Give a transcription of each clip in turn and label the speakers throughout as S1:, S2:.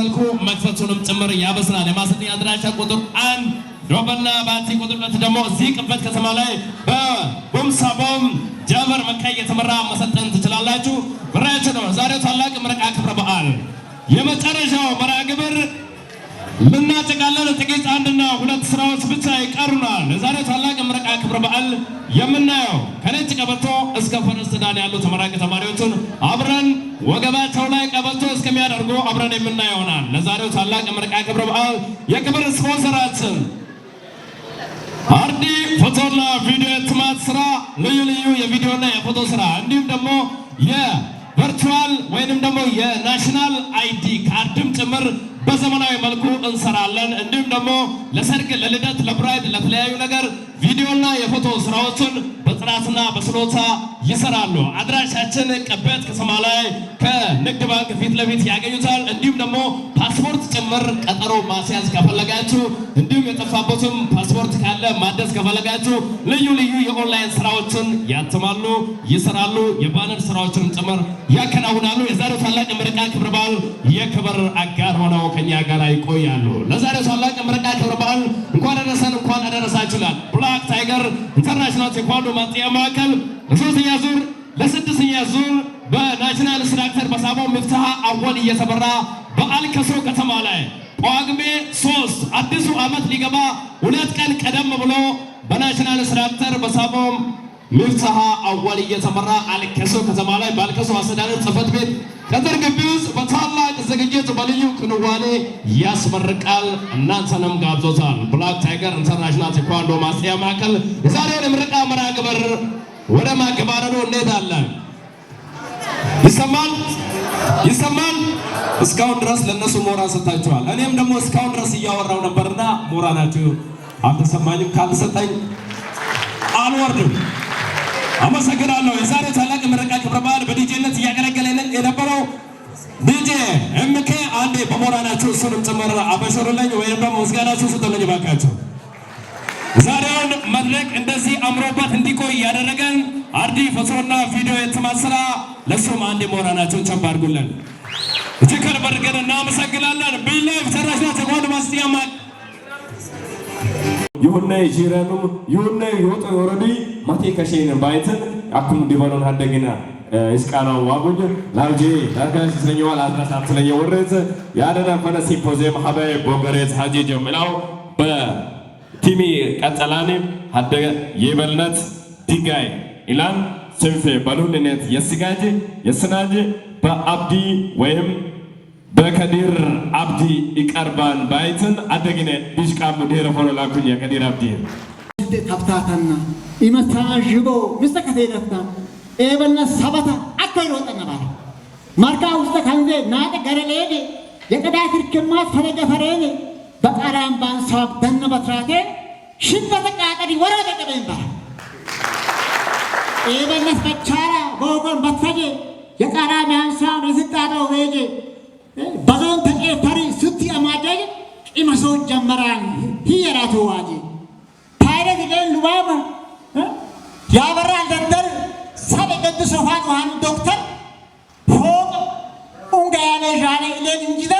S1: መክፈቱንም ጭምር ያበስራል። የማሰልጠኛ አድራሻ ቁጥር 1 ሮበና ባቲ ቁጥር 2 ደግሞ እዚህ ቅበት ከተማ ላይ በቦምሳቦም ጃበር መካይ የተመራ መሰልጠን ትችላላችሁ። ብራችሁ ነው። ዛሬው ታላቅ ምረቃ ክብረ በዓል የመጨረሻው መርሃ ግብር ልናጠቃልል ጥቂት 1 እና 2 ስራዎች ብቻ ይቀሩናል። ለዛሬው ታላቅ ምረቃ ክብረ በዓል የምናየው ከነጭ ቀበቶ እስከ ፈረስ ዳን ያሉ ተመራቂ ተማሪዎችን አብረን ወገባቸው ላይ ቀበቶ እስከሚያደርጉ አብረን የምናየው ይሆናል። ለዛሬው ታላቅ ምረቃ ክብረ በዓል የክብር ስፖንሰራችን አርዲ ፎቶና ቪዲዮ የትማት ስራ፣ ልዩ ልዩ የቪዲዮና የፎቶ ስራ እንዲሁም ደግሞ የቨርቹዋል ወይንም ደግሞ የናሽናል አይዲ ካርድም ጭምር በዘመናዊ መልኩ እንሰራለን። እንዲሁም ደግሞ ለሰርግ፣ ለልደት፣ ለብራይድ፣ ለተለያዩ ነገር ቪዲዮና የፎቶ ስራዎችን በጥራትና በስሎታ ይሰራሉ። አድራሻችን ቀበት ከተማ ላይ ከንግድ ባንክ ፊት ለፊት ያገኙታል። እንዲሁም ደግሞ ፓስፖርት ጭምር ቀጠሮ ማስያዝ ከፈለጋችሁ እንዲሁም የጠፋበትም ፓስፖርት ካለ ማደስ ከፈለጋችሁ ልዩ ልዩ የኦንላይን ስራዎችን ያትማሉ፣ ይሰራሉ። የባነር ስራዎችንም ጭምር ያከናውናሉ። የዛሬው ታላቅ ምረቃ ክብረ በዓል የክብር አጋር ሆነው ከኛ ጋር ይቆያሉ። ለዛሬው ታላቅ ምረቃ ክብረ በዓል እንኳን አደረሰን፣ እንኳን አደረሳችሁላል። ብላክ ታይገር ኢንተርናሽናል ቴኳንዶ ማጥያ ማዕከል ለሶስተኛ ዙር ለስድስተኛ ዙር በናሽናል ኢንስትራክተር በሳቦ መፍትሃ አወል እየተበራ በአልከሶ ከተማ ላይ ጳጉሜ 3 አዲሱ ዓመት ሊገባ 2 ቀን ቀደም ብሎ በናሽናል ኢንስትራክተር በሳቦ መፍትሃ አወል እየተመራ አልከሶ ከተማ ላይ በአልከሶ አስተዳደር ጽሕፈት ቤት ቅጥር ግቢ ውስጥ በታላቅ ዝግጅት በልዩ ክንዋኔ ያስመርቃል። እናንተንም ጋብዞታል። ብላክ ታይገር ኢንተርናሽናል ቴኳንዶ ማጥያ ማዕከል የዛሬውን የምረቃ መርሃ ግብር ወደ ማገባደዱ እንሄዳለን። ይሰማል። እስካሁን ድረስ ለነሱ ሞራል ሰጣችኋል። እኔም ደግሞ እስካሁን ድረስ እያወራው ነበርና ሞራላችሁ አልተሰማኝም። ካልተሰጠኝ አልወርድም። አመሰግናለሁ። የዛሬ ታላቅ ምረቃ ክብረ በዓል በዲጄነት እያገለገለ የነበረው ዲጄ ኤምኬ አንዴ በሞራላችሁ እሱንም ጭምር አበሽሩልኝ ወይም ደግሞ ምስጋናችሁ ስጡልኝ ባካችሁ። ዛሬውን መድረክ እንደዚህ አምሮባት እንዲቆይ ያደረገን አርዲ ፎቶና ቪዲዮ የትማት ስራ ለሱም አንዴ ሞራላችሁን ቸብ አድርጉልን። እጅግ ከልብ አድርገን እናመሰግናለን። ቢላይፍ ኢንተርናሽናል ቴኳንዶ ማጥያ ማዕከል
S2: ይሁነ ጂራኑ ይሁነ ይወጣ ወረዲ ማቴ ከሼን ባይትን አኩም ዲባሎን ሀደግና እስቃናው ዋጉጅ ላውጂ ዳጋሽ ስለኛዋል አድራሻት ስለየወረዘ ያደና ፈነ ሲምፖዚየም ሀበይ ቦገሬት ሀጂ ጀምላው በቲሚ ቀጠላኔ ሀደገ የበልነት ዲጋይ ኢላን ሰንፌ ባሉልነት የስጋጅ የስናጅ በአብዲ ወይም በከዲር አብዲ ይቀርባን ባይትን አደግነ ዲሽቃም ዲረ ፎላኩኝ የከዲር አብዲ
S3: ተፍታታና ይመታጅቦ ምስተከተይነፍታ ኤበነ ሰበታ አከይሮ ተነባለ ማርካ ውስጥ ካንዜ ናደ ገረሌ የቀዳትር ከማ ፈረገ ፈረኔ በቃራም ባንሳብ ደነበትራቴ ሽንበተ ቃቀዲ ወራደ ቀበንባ ኤበነ ፈቻራ ጎጎን በትፈጀ የቃራም ያንሳብ ይዝጣደው ሄጄ በዞን ተቀፈሪ ሱቲ አማደግ ኢማሶ ጀመራን ሂየራቱ ዋጂ ታይረግ ለሉባማ ያበራ ደንደር ሰበ ቅዱስ ፋጡሃን ዶክተር ፎቅ ኡንጋያለ ጃለ ኢለን እንጂዳ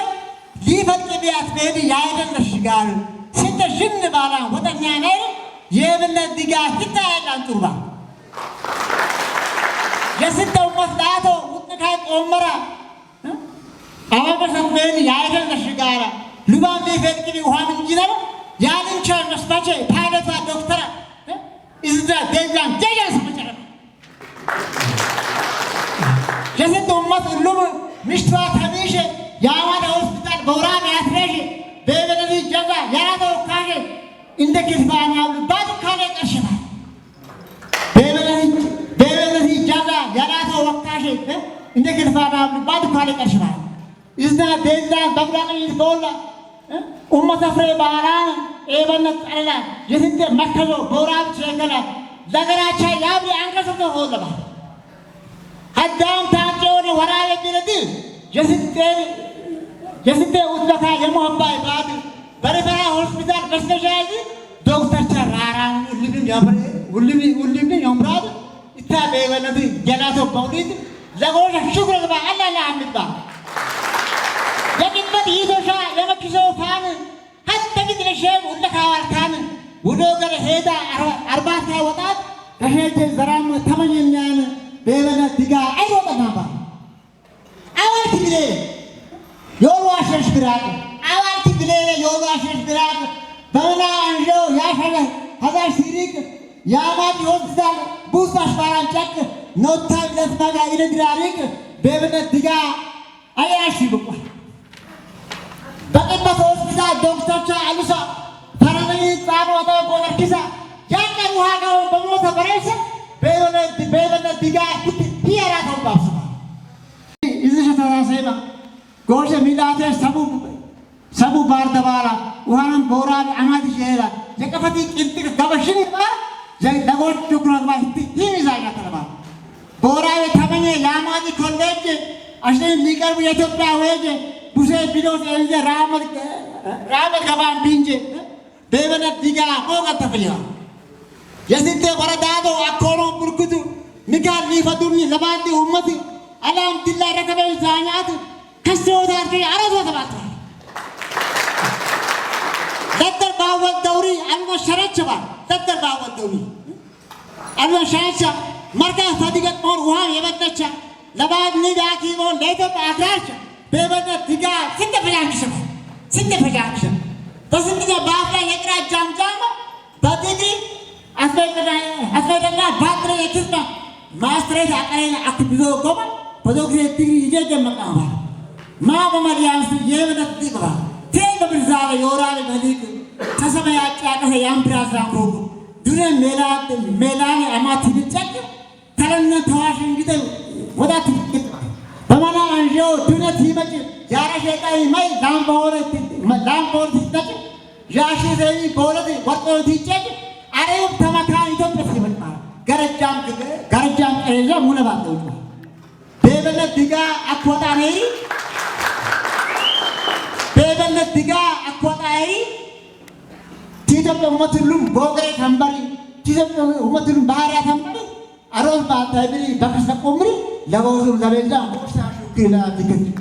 S3: ሊፈቅ ቢያት በዲ ያይደለሽ ጋር ሲተ ሽን ባላ ወደኛ ነው የብለ ዲጋ ይታያል ጡባ የስተው መስዳቶ ውጥካይ ቆመራ አባበሰን በኒ ያይደለሽ ጋር ሉባም ሊፈቅዲ ውሃን እንጂዳ ያንቻ መስባቼ ፓይለቷ ዶክተር ኢዝዳ ደጃን ደጃን ሰመጨረ የሰጥ ኡማት ሁሉም ምሽቷ ተሚሽ ያዋዳ ሆስፒታል በውራን ያትረሽ በበለዚ ጀዛ ያራተው ካሽ እንደ ግፋና ባዱ ካለ ቀርሽባ በበለዚ ጀዛ ያራተው ወካሽ እንደ ግፋና ባዱ ካለ ቀርሽባ ኢዝዳ ደጃን በብራን ይቦላ ኡማት አፍሬ ባራን ኤበነት ጠላ የስንት መከሎ በውራብ ቸገላ ዘገራቻ ያብ አንከሰቶ ሆለባ አዳም ታጨውን ወራየ ቢረዲ የስንት ውስበታ የሞባይ ባድ በሪፈራ ሆስፒታል በስተሻዚ ዶክተር ቸራራን ሁሉም ያምራድ ኢታበ ወለዲ ጀላቶ ባውዲት ዘጎሽ ሽኩር ባአላ አምባ أحمد يدوشا يمكسو فان حتى قد الشيب ولك هوالكان ودوغر هيدا أربعة وطات كهيدا زرام ثمانين بيبنا تيجا أيوة تنابا أول تبلي يولو أشرش براد أول تبلي يولو أشرش براد بنا أنجو يا شغل هذا سيرك يا ما يوزال بوس أشباران شك نوتها لسماعا إلى دراريك بيبنا تيجا أياشي بقى بقيت بس كذا دكتور شا ألوسا ثاني تانو أتا كونر كذا يا كروها كاو بموت بريسة بيبنا تيجا هي راكم بابسما إذا شفنا سيما كوشة ميلاد سبو بار دبارا وهان بوران أمادي شهرا جكفتي كنتي كبشيني ما جاي دعوت شكرا ما هي ميزانا كلام بورا يثمني يامادي كولج أشين نيكر بيجي تبلاوي بوسه بيدوس إنجا رامد كمان بينجي بيبنا تيجا موكا تفليا يسيت بردادو أكورو بركضو ميكال نيفادوني زبادي أمتي ألام تلا ركبه زانيات كسر داركي أرادو تبارك تدر باول دوري أنا شرط شباب تدر باول دوري أنا شايف مركز فديك مور وهم يبتدش لبعض نيجاكي مور ليتو بأكراش بيبنا تيجا سنت فجاكش بس تيجا بافلا يكرا جام بديدي أسمعنا باتري يكسبنا ماستري أكاين أكبيزو كوما بدوكي تيجي يجي جمعنا ما بمريان سيجيبنا تيجا تيجا برزالة يورالي بديك كسبنا يأكل هيام برازان كوكو دونه ميلاني أما تيجي تك كلامنا تواشين كده ودا تيجي بمانا أنجو دونه تيجي يارا شيء ماي لامبور تيجي ياشي زي بولدي وقت تيجي أريب ثمكان يدوم تيجي بنا غرجام إيجا مونا باتو بيبنا تيجا أكوتا نيري بيبنا تيجا أكوتا نيري تيجا بمثلهم بوغري ثمبري تيجا بمثلهم بارا ثمبري أروز باتاي بري بكسر كومري لبوزم لبيجا موسى شوكيلا تيجي